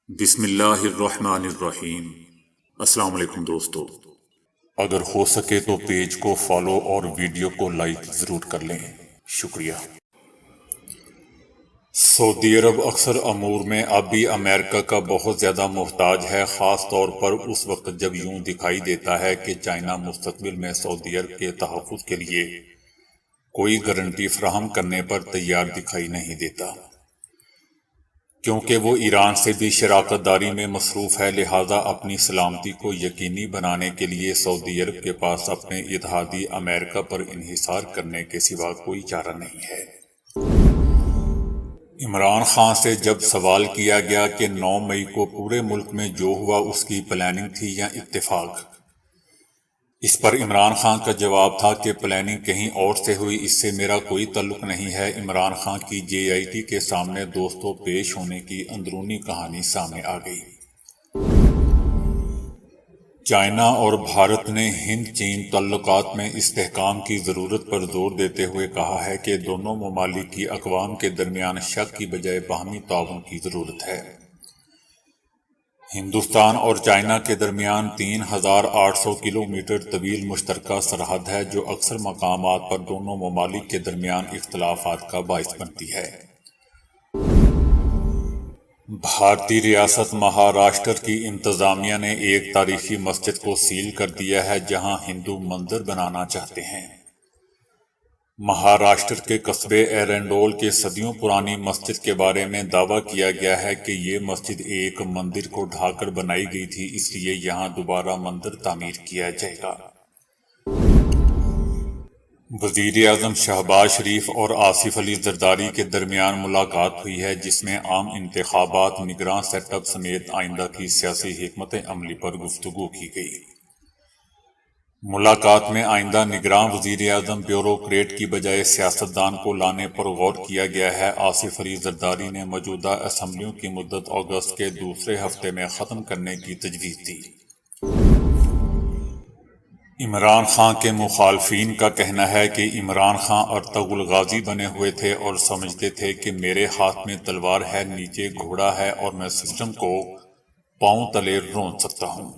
بسم اللہ الرحمن الرحیم۔ السلام علیکم دوستو، اگر ہو سکے تو پیج کو فالو اور ویڈیو کو لائک ضرور کر لیں، شکریہ۔ سعودی عرب اکثر امور میں اب بھی امریکہ کا بہت زیادہ محتاج ہے، خاص طور پر اس وقت جب یوں دکھائی دیتا ہے کہ چائنا مستقبل میں سعودی عرب کے تحفظ کے لیے کوئی گارنٹی فراہم کرنے پر تیار دکھائی نہیں دیتا، کیونکہ وہ ایران سے بھی شراکت داری میں مصروف ہے۔ لہٰذا اپنی سلامتی کو یقینی بنانے کے لیے سعودی عرب کے پاس اپنے اتحادی امریکہ پر انحصار کرنے کے سوا کوئی چارہ نہیں ہے۔ عمران خان سے جب سوال کیا گیا کہ 9 مئی کو پورے ملک میں جو ہوا اس کی پلاننگ تھی یا اتفاق، اس پر عمران خان کا جواب تھا کہ پلاننگ کہیں اور سے ہوئی، اس سے میرا کوئی تعلق نہیں ہے۔ عمران خان کی JIT کے سامنے دوستوں پیش ہونے کی اندرونی کہانی سامنے آ گئی۔ چائنا اور بھارت نے ہند چین تعلقات میں استحکام کی ضرورت پر زور دیتے ہوئے کہا ہے کہ دونوں ممالک کی اقوام کے درمیان شک کی بجائے باہمی تعاون کی ضرورت ہے۔ ہندوستان اور چائنا کے درمیان 3800 کلومیٹر طویل مشترکہ سرحد ہے، جو اکثر مقامات پر دونوں ممالک کے درمیان اختلافات کا باعث بنتی ہے۔ بھارتی ریاست مہاراشٹر کی انتظامیہ نے ایک تاریخی مسجد کو سیل کر دیا ہے جہاں ہندو مندر بنانا چاہتے ہیں۔ مہاراشٹر کے قصبے ایرنڈول کے صدیوں پرانی مسجد کے بارے میں دعویٰ کیا گیا ہے کہ یہ مسجد ایک مندر کو ڈھا کر بنائی گئی تھی، اس لیے یہاں دوبارہ مندر تعمیر کیا جائے گا۔ وزیر اعظم شہباز شریف اور آصف علی زرداری کے درمیان ملاقات ہوئی ہے، جس میں عام انتخابات، نگراں سیٹ اپ سمیت آئندہ کی سیاسی حکمت عملی پر گفتگو کی گئی۔ ملاقات میں آئندہ نگراں وزیر اعظم بیوروکریٹ کی بجائے سیاستدان کو لانے پر غور کیا گیا ہے۔ آصف علی زرداری نے موجودہ اسمبلیوں کی مدت اگست کے دوسرے ہفتے میں ختم کرنے کی تجویز دی۔ عمران خان کے مخالفین کا کہنا ہے کہ عمران خان ارطغرل غازی بنے ہوئے تھے اور سمجھتے تھے کہ میرے ہاتھ میں تلوار ہے، نیچے گھوڑا ہے اور میں سسٹم کو پاؤں تلے رون سکتا ہوں۔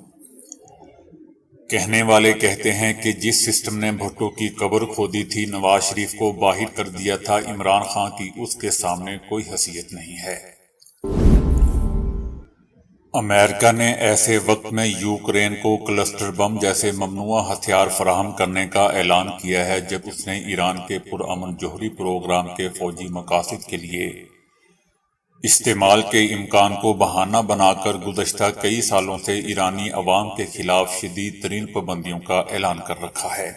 کہنے والے کہتے ہیں کہ جس سسٹم نے بھٹو کی قبر کھودی تھی، نواز شریف کو باہر کر دیا تھا، عمران خان کی اس کے سامنے کوئی حیثیت نہیں ہے۔ امریکہ نے ایسے وقت میں یوکرین کو کلسٹر بم جیسے ممنوعہ ہتھیار فراہم کرنے کا اعلان کیا ہے، جب اس نے ایران کے پرامن جوہری پروگرام کے فوجی مقاصد کے لیے استعمال کے امکان کو بہانہ بنا کر گزشتہ کئی سالوں سے ایرانی عوام کے خلاف شدید ترین پابندیوں کا اعلان کر رکھا ہے۔